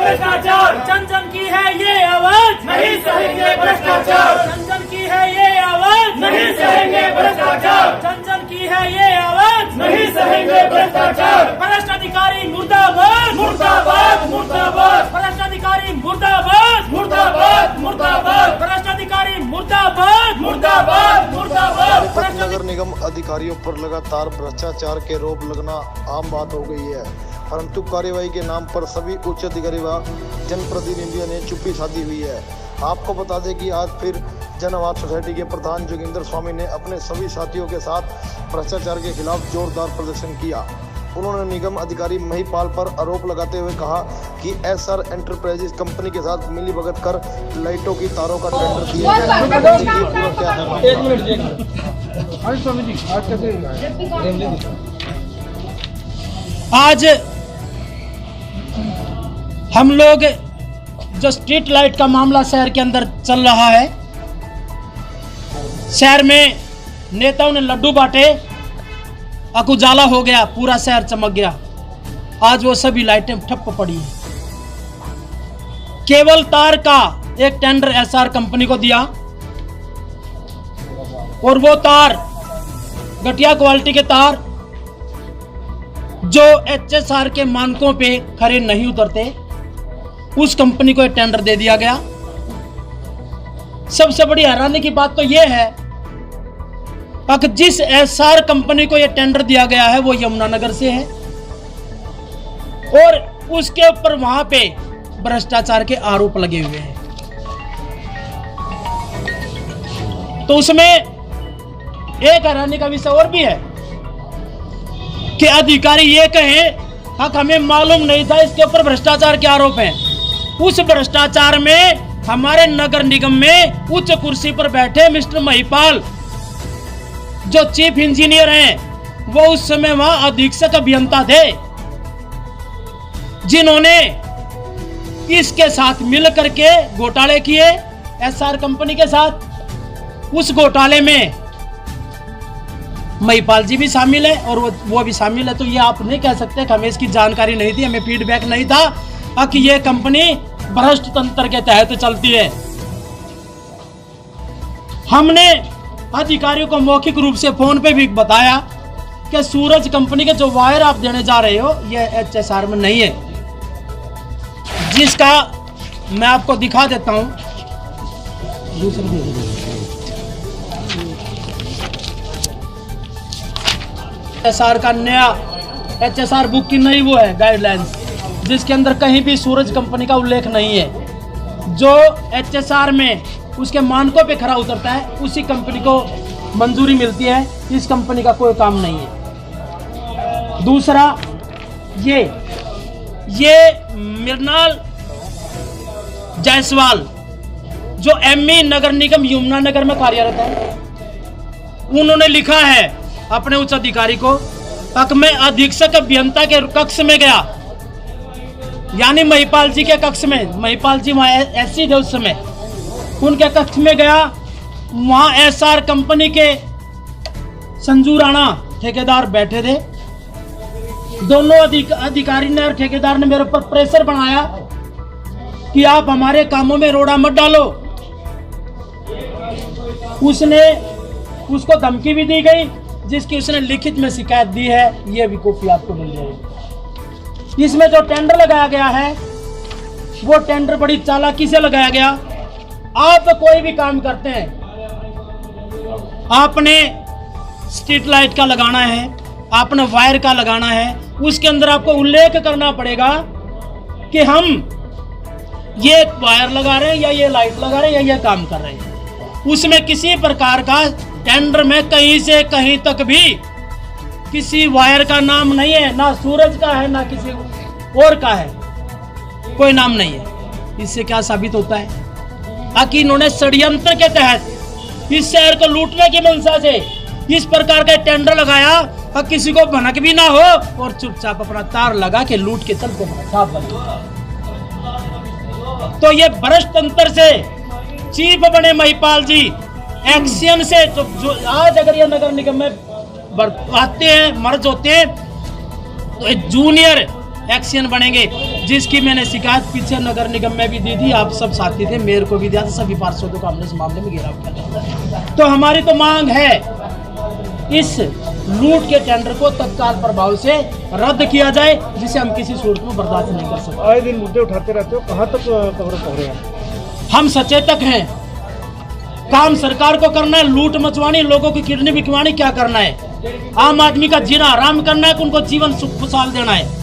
भ्रष्टाचार, जन जन की है ये आवाज, नहीं सहेंगे भ्रष्टाचार, जन जन की है ये आवाज, नहीं सहेंगे भ्रष्टाचार, जन जन की है ये आवाज, नहीं सहेंगे भ्रष्टाचार। भ्रष्ट अधिकारी मुर्दाबाद, मुर्दाबाद, मुर्दाबाद, भ्रष्ट अधिकारी मुर्दाबाद, मुर्दाबाद, मुर्दाबाद, भ्रष्ट अधिकारी मुर्दाबाद, मुर्दाबाद, मुर्दाबाद। नगर निगम अधिकारियों पर लगातार भ्रष्टाचार के आरोप लगना आम बात हो गई है, परंतु कार्यवाही के नाम पर सभी उच्च अधिकारी व जनप्रतिनिधियों ने चुप्पी साधी हुई है। आपको बता दें कि आज फिर जन आवाज सोसाइटी के प्रधान जोगिंदर स्वामी ने अपने सभी साथियों के साथ भ्रष्टाचार के खिलाफ जोरदार प्रदर्शन किया। उन्होंने निगम अधिकारी महिपाल पर आरोप लगाते हुए कहा कि एसआर एंटरप्राइजेज कंपनी के साथ मिलीभगत कर लाइटों की तारों का टेंडर दिया गया। क्या है आज हम लोग जो स्ट्रीट लाइट का मामला शहर के अंदर चल रहा है, शहर में नेताओं ने लड्डू बांटे, उजाला हो गया, पूरा शहर चमक गया। आज वो सभी लाइटें ठप पड़ी है। केबल तार का एक टेंडर एसआर कंपनी को दिया और वो तार घटिया क्वालिटी के तार जो एचएसआर के मानकों पे खरे नहीं उतरते, उस कंपनी को टेंडर दे दिया गया। सबसे बड़ी हैरानी की बात तो यह है कि जिस एसआर कंपनी को यह टेंडर दिया गया है वो यमुनानगर से है और उसके ऊपर वहां पे भ्रष्टाचार के आरोप लगे हुए हैं। तो उसमें एक हैरानी का विषय और भी है कि अधिकारी ये कहें हमें मालूम नहीं था इसके ऊपर भ्रष्टाचार के आरोप हैं। उस भ्रष्टाचार में हमारे नगर निगम में उच्च कुर्सी पर बैठे मिस्टर महिपाल जो चीफ इंजीनियर हैं, वो उस समय वहां अधीक्षक अभियंता थे, जिन्होंने इसके साथ मिल करके घोटाले किए एसआर कंपनी के साथ। उस घोटाले में महिपाल जी भी शामिल है और वो भी शामिल है। तो ये आप नहीं कह सकते कि हमें इसकी जानकारी नहीं थी, हमें फीडबैक नहीं था कि ये कंपनी भ्रष्ट तंत्र के तहत चलती है। हमने अधिकारियों को मौखिक रूप से फोन पे भी बताया कि सूरज कंपनी के जो वायर आप देने जा रहे हो ये एचएसआर में नहीं है, जिसका मैं आपको दिखा देता हूं। एचएसआर का नया एचएसआर बुक की नई वो है गाइडलाइंस, जिसके अंदर कहीं भी सूरज कंपनी का उल्लेख नहीं है। जो एचएसआर में उसके मानकों पे खरा उतरता है उसी कंपनी को मंजूरी मिलती है, इस कंपनी का कोई काम नहीं है। दूसरा ये मृणाल जायसवाल जो एमई नगर निगम यमुनानगर में कार्यरत है, उन्होंने लिखा है अपने उच्च अधिकारी को कि मैं अधीक्षक अभियंता के कक्ष में गया, यानी महिपाल जी के कक्ष में, महिपाल जी वहां एससी थे उस समय, उनके कक्ष में गया। वहां एसआर कंपनी के संजू राणा ठेकेदार बैठे थे। दोनों अधिकारी ने और ठेकेदार ने मेरे ऊपर प्रेशर बनाया कि आप हमारे कामों में रोड़ा मत डालो। उसको धमकी भी दी गई, जिसकी उसने लिखित में शिकायत दी है। यह भी कॉपी आपको मिल जाएगी। इसमें जो टेंडर लगाया गया है वो टेंडर बड़ी चालाकी से लगाया गया। आप कोई भी काम करते हैं, आपने स्ट्रीट लाइट का लगाना है, आपने वायर का लगाना है, उसके अंदर आपको उल्लेख करना पड़ेगा कि हम ये वायर लगा रहे हैं या ये लाइट लगा रहे हैं या ये काम कर रहे हैं। उसमें किसी प्रकार का टेंडर में कहीं से कहीं तक भी किसी वायर का नाम नहीं है, ना सूरज का है ना किसी और का है, कोई नाम नहीं है। इससे क्या साबित होता है कि इन्होंने षड्यंत्र के तहत इस शहर को लूटने की मंशा से इस प्रकार का टेंडर लगाया और किसी को भनक भी ना हो और चुपचाप अपना तार लगा के लूट के चलते साफ बने। तो ये भ्रष्ट तंत्र से चीफ बने महिपाल जी, एक्शन से जो आज अगर ये नगर निगम में आते हैं, मर्ज होते हैं, तो जूनियर एक्शन बनेंगे। जिसकी मैंने शिकायत पीछे नगर निगम में भी दी थी, आप सब साथी थे, मेयर को भी दिया था, सभी पार्षदों को हमने इस मामले में घेराव किया। तो हमारी तो मांग है इस लूट के टेंडर को तत्काल प्रभाव से रद्द किया जाए, जिसे हम किसी सूरत में बर्दाश्त नहीं कर सकते। आए दिन मुद्दे उठाते रहते हो, कहाँ तक कवर कर रहे हैं? हम सचेतक हैं, काम सरकार को करना है, लूट मचवानी, लोगों की किडनी बिकवानी, क्या करना है, आम आदमी का जीना आराम करना है, उनको जीवन सुख खुशहाल देना है।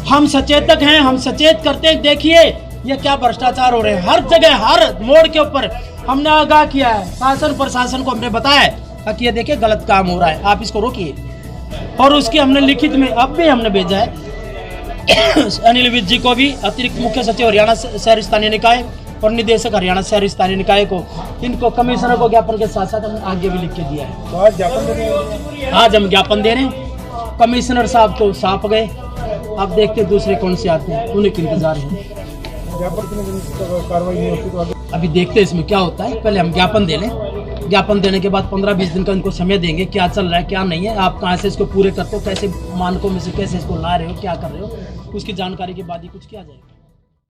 हम सचेतक हैं, हम सचेत करते हैं। देखिए ये क्या भ्रष्टाचार हो रहे हैं, हर जगह हर मोड़ के ऊपर हमने आगाह किया है, शासन प्रशासन को हमने बताया है कि ये देखिए गलत काम हो रहा है, आप इसको रोकिए। और उसकी हमने लिखित में अब भी हमने भेजा है अनिल विज जी को भी, अतिरिक्त मुख्य सचिव हरियाणा शहरी स्थानीय निकाय और निदेशक हरियाणा शहरी स्थानीय निकाय को, इनको कमिश्नर को ज्ञापन के साथ साथ हमने आगे भी लिख के दिया है। तो आज ज्ञापन देने हैं? आज हम ज्ञापन दे रहे हैं। कमिश्नर साहब तो साफ गए, अब देखते दूसरे कौन से आते हैं, उन्हीं के इंतजार है। ज्ञापन कितने दिन तक कार्रवाई नहीं होती तो आगे? अभी देखते हैं इसमें क्या होता है, पहले हम ज्ञापन दे लें, ज्ञापन देने के बाद 15-20 दिन का इनको समय देंगे, क्या चल रहा है क्या नहीं है, आप कहाँ से इसको पूरे करते हो, कैसे मानकों में से कैसे इसको ला रहे हो, क्या कर रहे हो, उसकी जानकारी के बाद ही कुछ किया जाएगा।